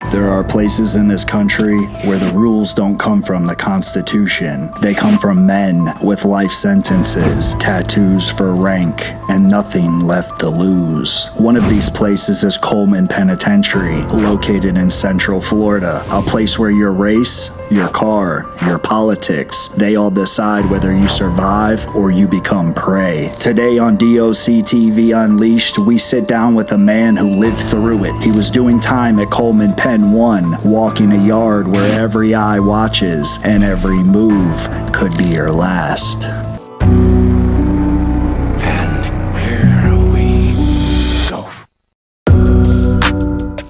There are places in this country where the rules don't come from the Constitution. They come from men with life sentences, tattoos for rank, and nothing left to lose. One of these places is Coleman Penitentiary, located in Central Florida, a place where your race, your car, your politics, they all decide whether you survive or you become prey. Today on DOC TV Unleashed, we sit down with a man who lived through it. He was doing time at Coleman Pen 1, walking a yard where every eye watches and every move could be your last.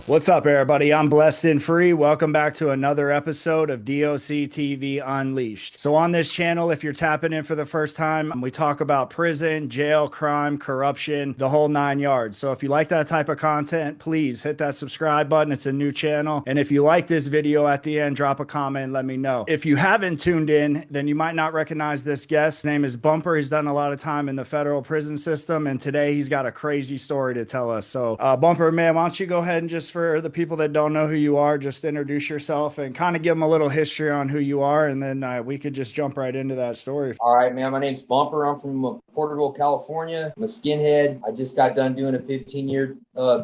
What's up, everybody? I'm Blessed and Free. Welcome back to another episode of DOC TV Unleashed. So on this channel, if you're tapping in for the first time, we talk about prison, jail, crime, corruption, the whole 9 yards. So if you like that type of content, please hit that subscribe button. It's a new channel. And if you like this video at the end, drop a comment and let me know. If you haven't tuned in, then you might not recognize this guest. His name is Bumper. He's done a lot of time in the federal prison system. And today he's got a crazy story to tell us. So Bumper, man, why don't you go ahead and just for the people that don't know who you are, just introduce yourself and kind of give them a little history on who you are, and then we could just jump right into that story. All right, man. My name's Bumper. I'm from Porterville, California. I'm a skinhead. I just got done doing a 15-year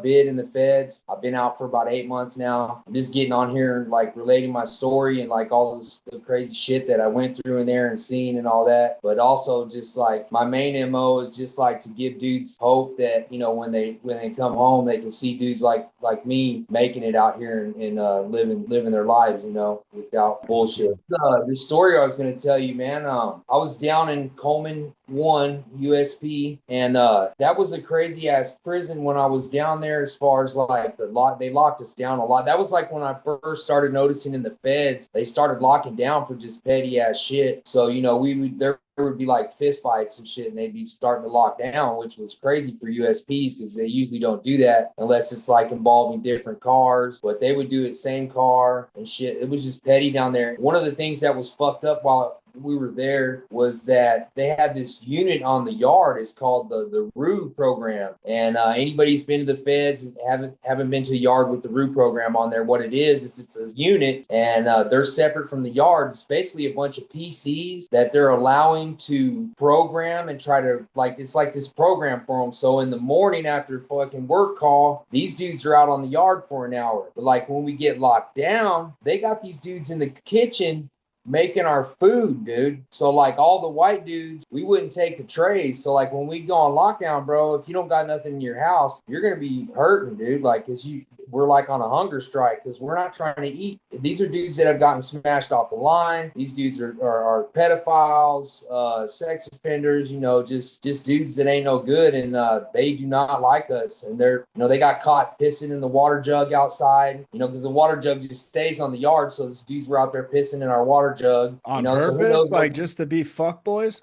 bid in the feds. I've been out for about 8 months now. I'm just getting on here and like relating my story and like all this the crazy shit that I went through in there and seen and all that. But also just like my main MO is just like to give dudes hope that, you know, when they come home, they can see dudes like me making it out here and living their lives, you know, without bullshit. The story I was going to tell you, man, I was down in Coleman 1 USP, and that was a crazy ass prison when I was down there. As far as like they locked us down a lot. That was like when I first started noticing in the feds, they started locking down for just petty ass shit. So, you know, there would be like fist fights and shit, and they'd be starting to lock down, which was crazy for USPs because they usually don't do that unless it's like involving different cars. But they would do it same car and shit. It was just petty down there. One of the things that was fucked up while we were there was that they had this unit on the yard. It's called the RU program. And anybody who's been to the feds and haven't been to the yard with the RU program on there, what it is it's a unit, and they're separate from the yard. It's basically a bunch of PCs that they're allowing to program and try to like, it's like this program for them. So in the morning after fucking work call, these dudes are out on the yard for an hour. But like when we get locked down, they got these dudes in the kitchen making our food, dude. So like all the white dudes, we wouldn't take the trays. So like when we go on lockdown, bro, if you don't got nothing in your house, you're gonna be hurting, dude. Like, cause we're like on a hunger strike because we're not trying to eat. These are dudes that have gotten smashed off the line. These dudes are pedophiles, sex offenders, you know, just dudes that ain't no good, and they do not like us. And they're, you know, they got caught pissing in the water jug outside, you know, because the water jug just stays on the yard. So these dudes were out there pissing in our water jug On you know, purpose, so like just to be fuck boys.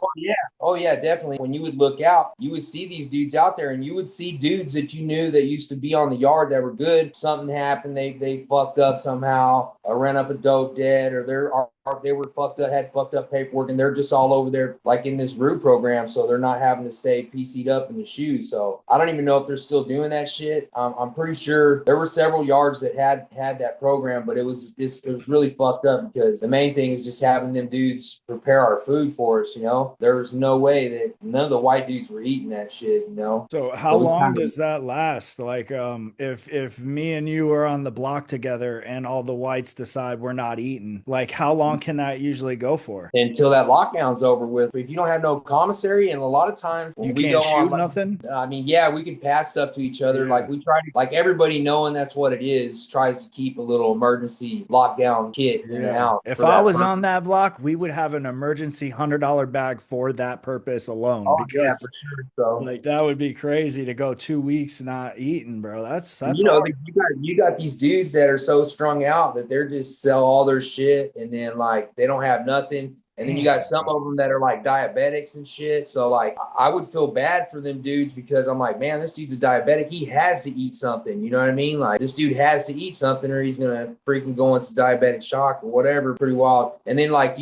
Oh yeah, definitely. When you would look out, you would see these dudes out there, and you would see dudes that you knew that used to be on the yard that were good. Something happened, they fucked up somehow, or ran up a dope dead, or they were fucked up, had fucked up paperwork, and they're just all over there like in this RU program, so they're not having to stay PC'd up in the shoes. So I don't even know if they're still doing that shit. I'm pretty sure there were several yards that had that program, but it was really fucked up because the main thing is just having them dudes prepare our food for us. You know, there was no way that none of the white dudes were eating that shit. You know. So how long does that last? Like, if me and you are on the block together and all the whites decide we're not eating, like how long can that usually go for? Until that lockdown's over with. If you don't have no commissary, and a lot of times when You we can't go shoot on, nothing. I mean, yeah, we can pass stuff to each other. Yeah. Like we try to, like everybody knowing that's what it is, tries to keep a little emergency lockdown kit in the house. If I was on that block, we would have an emergency $100 bag for that purpose alone. Oh, because yeah, for sure. So like that would be crazy to go 2 weeks not eating, bro. That's you know, hard. you got these dudes that are so strung out that they're just sell all their shit, and then like they don't have nothing. And then you got some of them that are like diabetics and shit. So like I would feel bad for them dudes because I'm like, man, this dude's a diabetic. He has to eat something. You know what I mean? Like this dude has to eat something or he's gonna freaking go into diabetic shock or whatever. Pretty wild. And then like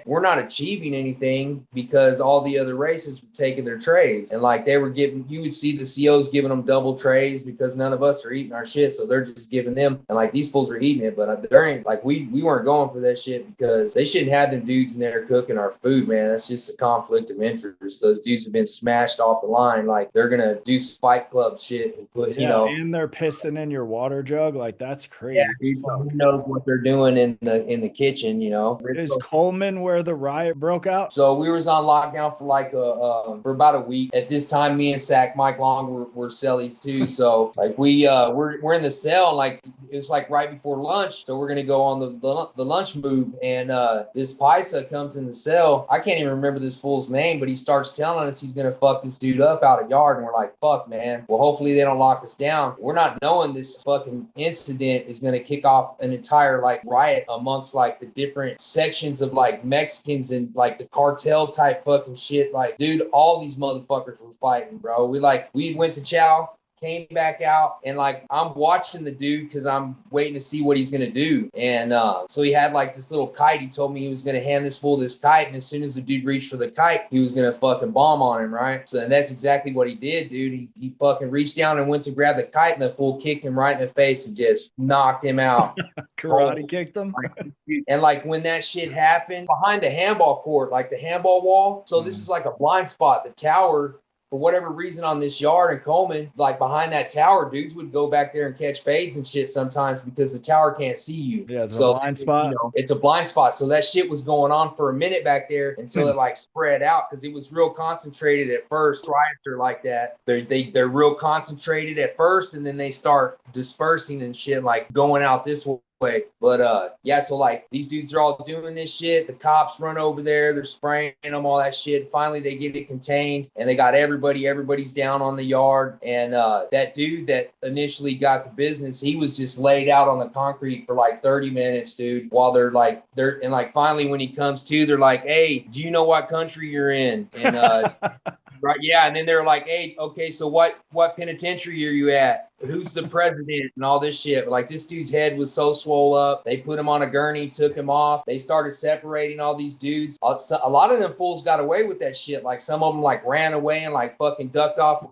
we're not achieving anything because all the other races were taking their trays. And like they were giving, you would see the COs giving them double trays because none of us are eating our shit. So they're just giving them, and like these fools are eating it, but there ain't like we weren't going for that shit because they shouldn't have them dudes in there cooking our food, man. That's just a conflict of interest. Those dudes have been smashed off the line. Like they're gonna do Fight Club shit and put, and they're pissing in your water jug. Like that's yeah, crazy as dude, fuck. who knows what they're doing in the kitchen, Is Coleman where the riot broke out? So we was on lockdown for like for about a week. At this time, me and Sack Mike Long were cellies too. So like we're in the cell, and like it was like right before lunch. So we're gonna go on the lunch move, and this Paisa comes in the cell. I can't even remember this fool's name, but he starts telling us he's gonna fuck this dude up out of yard, and we're like, fuck, man. Well, hopefully they don't lock us down. We're not knowing this fucking incident is gonna kick off an entire like riot amongst like the different sections of like Mexicans and like the cartel type fucking shit. Like, dude, all these motherfuckers were fighting, bro. We went to chow, came back out, and like I'm watching the dude because I'm waiting to see what he's gonna do. And so he had like this little kite. He told me he was gonna hand this fool this kite, and as soon as the dude reached for the kite, he was gonna fucking bomb on him, right? So and that's exactly what he did, dude. He fucking reached down and went to grab the kite, and the fool kicked him right in the face and just knocked him out. Karate kicked him. And like when that shit happened behind the handball court, like the handball wall. So this is like a blind spot. The tower, for whatever reason on this yard in Coleman, like behind that tower, dudes would go back there and catch fades and shit sometimes because the tower can't see you. Yeah, it's a blind spot. It's a blind spot. So that shit was going on for a minute back there until it like spread out because it was real concentrated at first. Riots are like that. They're real concentrated at first, and then they start dispersing and shit, like going out this way. But yeah, so like these dudes are all doing this shit. The cops run over there, they're spraying them, all that shit. Finally, they get it contained, and they got everybody's down on the yard. And that dude that initially got the business, he was just laid out on the concrete for like 30 minutes, dude. While they're and like finally when he comes to, they're like, "Hey, do you know what country you're in?" And right, yeah, and then they're like, "Hey, okay, so what penitentiary are you at? Who's the president?" and all this shit. Like this dude's head was so swole up. They put him on a gurney, took him off. They started separating all these dudes. A lot of them fools got away with that shit. Like some of them like ran away and like fucking ducked off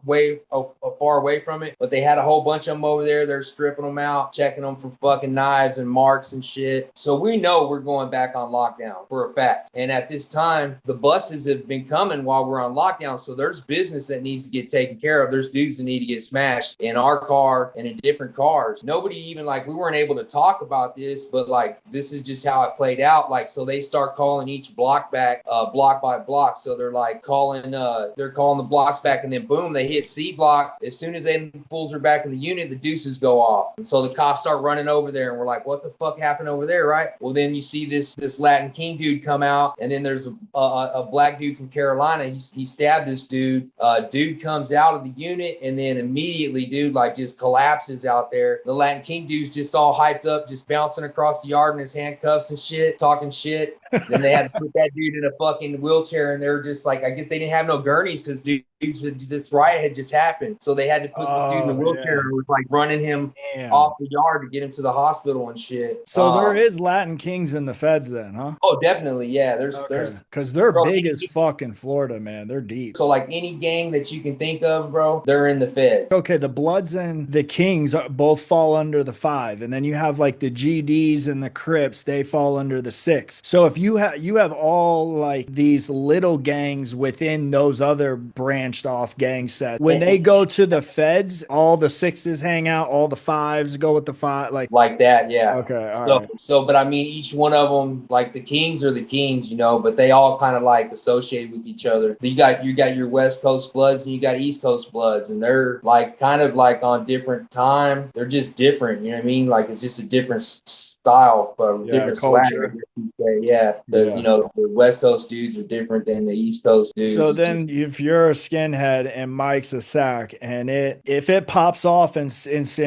far away from it. But they had a whole bunch of them over there. They're stripping them out, checking them for fucking knives and marks and shit. So we know we're going back on lockdown for a fact. And at this time, the buses have been coming while we're on lockdown. So there's business that needs to get taken care of. There's dudes that need to get smashed in our car and in different cars. Nobody even like, we weren't able to talk about this, but like this is just how it played out. Like so they start calling each block back block by block. So they're like calling the blocks back, and then boom, they hit C block. As soon as they fools are back in the unit, the deuces go off. And so the cops start running over there, and we're like, what the fuck happened over there, right? Well, then you see this Latin King dude come out, and then there's a black dude from Carolina. He stabbed this dude. Dude comes out of the unit, and then immediately dude like just collapses out there. The Latin King dude's just all hyped up, just bouncing across the yard in his handcuffs and shit, talking shit. Then they had to put that dude in a fucking wheelchair, and they're just like, I guess they didn't have no gurneys because this riot had just happened. So they had to put this dude in a wheelchair and was like running him off the yard to get him to the hospital and shit. So there is Latin Kings in the feds then, huh? Oh, definitely. Yeah. There's because they're big as fuck in Florida, man. They're deep. So like any gang that you can think of, bro, they're in the feds. Okay, the Bloods and the Kings both fall under the 5, and then you have like the GDs and the Crips, they fall under the 6. So if you have all like these little gangs within those other branched off gang sets, when they go to the feds, all the 6s hang out, all the 5s go with the 5, like that. Yeah. Okay. Right. But I mean, each one of them, like the Kings are the Kings, but they all kind of like associate with each other. You got your West Coast Bloods and you got East Coast Bloods, and they're like kind of like on different time. They're just different. You know what I mean? Like it's just a different style, different culture. Yeah, because the West Coast dudes are different than the East Coast dudes. So then, if you're a skinhead and Mike's a sack, and if it pops off and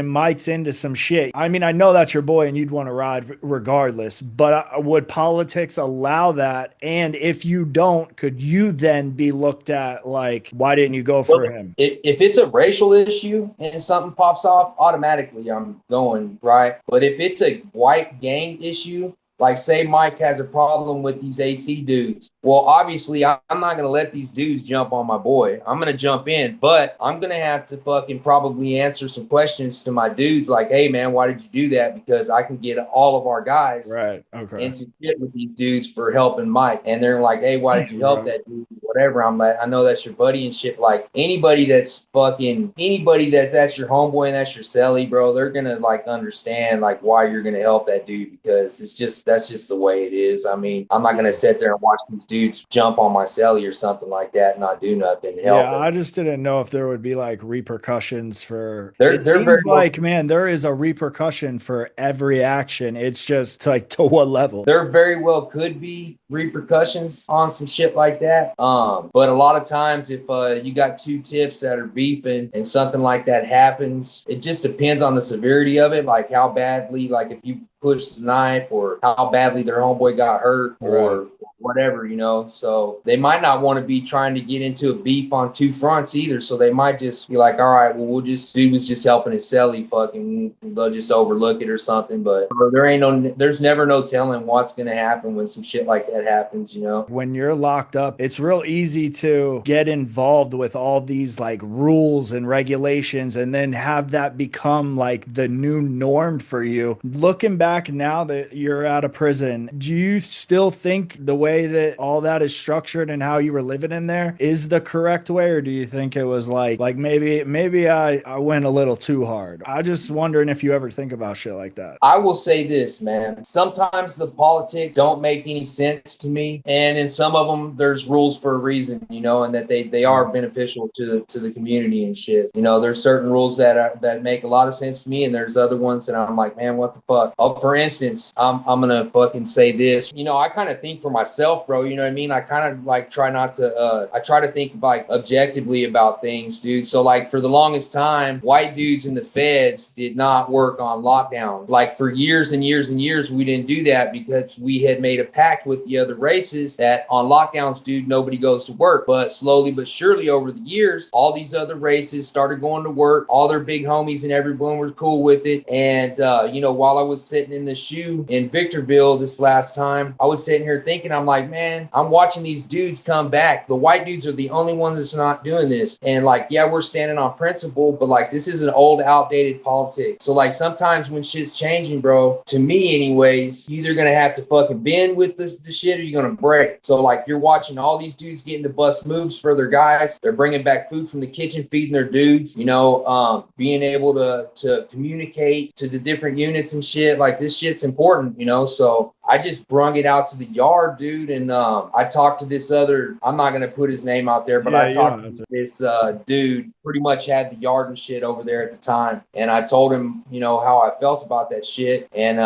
Mike's into some shit, I mean, I know that's your boy and you'd want to ride regardless, but would politics allow that? And if you don't, could you then be looked at like, why didn't you go for him? If it's a racial issue and something pops off, automatically I'm going, right? But if it's a white gang issue, like say Mike has a problem with these AC dudes. Well, obviously I'm not going to let these dudes jump on my boy. I'm going to jump in, but I'm going to have to fucking probably answer some questions to my dudes like, hey man, why did you do that? Because I can get all of our guys into shit with these dudes for helping Mike. And they're like, hey, why did you help that dude? Whatever. I'm like, I know that's your buddy and shit. Like anybody that's that's your homeboy and that's your celly, bro, they're going to like understand like why you're going to help that dude, because that's just the way it is. I mean, I'm not going to sit there and watch these dudes jump on my celly or something like that and not do nothing to help them. I just didn't know if there would be like repercussions for it seems like, man, there is a repercussion for every action. It's just like to what level. There very well could be repercussions on some shit like that. But a lot of times if you got two tips that are beefing and something like that happens, it just depends on the severity of it, like how badly, like if you push the knife or how badly their homeboy got hurt or whatever, you know. So they might not want to be trying to get into a beef on two fronts either. So they might just be like, all right, well, he was just helping his celly, fucking, they'll just overlook it or something. But there's never no telling what's going to happen when some shit like that happens, you know. When you're locked up, it's real easy to get involved with all these like rules and regulations and then have that become like the new norm for you. Looking back now that you're out of prison, do you still think the way that all that is structured and how you were living in there is the correct way, or do you think it was like maybe I went a little too hard? I just wondering if you ever think about shit like that. I will say this, man. Sometimes the politics don't make any sense to me, and in some of them there's rules for a reason, you know, and that they are beneficial to the community and shit. You know, there's certain rules that make a lot of sense to me, and there's other ones that I'm like, man, what the fuck? Oh, for instance, I'm gonna fucking say this. You know, I kind of think for myself, bro. You know what I mean? I kind of like try not to. I try to think like objectively about things, dude. So like for the longest time, white dudes in the feds did not work on lockdown. Like for years and years and years, we didn't do that because we had made a pact with the other races that on lockdowns, dude, nobody goes to work. But slowly but surely over the years, all these other races started going to work. All their big homies and everyone was cool with it. And you know, while I was sitting in the shoe in Victorville this last time, I was sitting here thinking, I'm like, man, I'm watching these dudes come back. The white dudes are the only ones that's not doing this. And like, yeah, we're standing on principle, but like, this is an old, outdated politics. So like, sometimes when shit's changing, bro, to me anyways, you're either gonna have to fucking bend with the shit or you're gonna break. So like, you're watching all these dudes getting to bust moves for their guys. They're bringing back food from the kitchen, feeding their dudes, you know, being able to communicate to the different units and shit. Like, this shit's important, you know. So I just brung it out to the yard, dude, and I talked to this other, I'm not gonna put his name out there, but I talked to this dude, pretty much had the yard and shit over there at the time, and I told him, you know, how I felt about that shit, and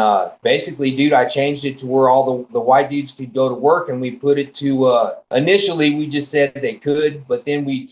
basically, dude, I changed it to where all the white dudes could go to work, and we put it to initially we just said they could, but then we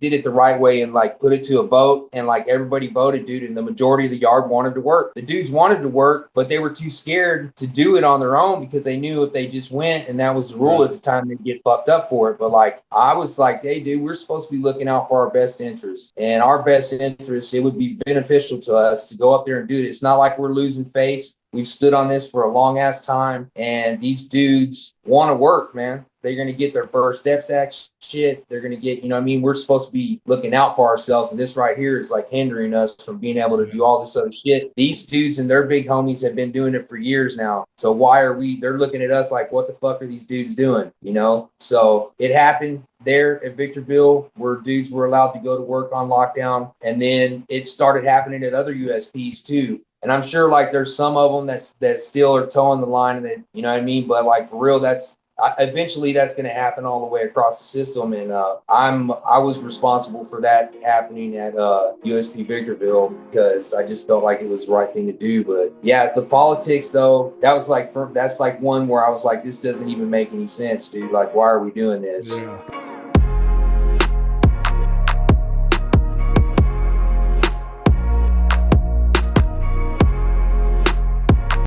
did it the right way and like put it to a vote, and like everybody voted, dude, and the majority of the yard wanted to work. The dudes wanted to work, but they were too scared to do it on their own because they knew if they just went and that was the rule at the time, they'd get fucked up for it. But like, I was like, hey, dude, we're supposed to be looking out for our best interests, and our best interests, it would be beneficial to us to go up there and do it. It's not like we're losing face. We've stood on this for a long ass time, and these dudes want to work, man. They're going to get their first steps to shit. They're going to get, you know what I mean? We're supposed to be looking out for ourselves. And this right here is like hindering us from being able to do all this other shit. These dudes and their big homies have been doing it for years now. So why are they're looking at us like, what the fuck are these dudes doing? You know? So it happened there at Victorville where dudes were allowed to go to work on lockdown. And then it started happening at other USPs too. And I'm sure like there's some of them that still are towing the line, and that, you know what I mean? But like for real, eventually that's going to happen all the way across the system. And I was responsible for that happening at USP Victorville because I just felt like it was the right thing to do. But yeah, the politics though, that's like one where I was like, this doesn't even make any sense, dude. Like, why are we doing this? Yeah.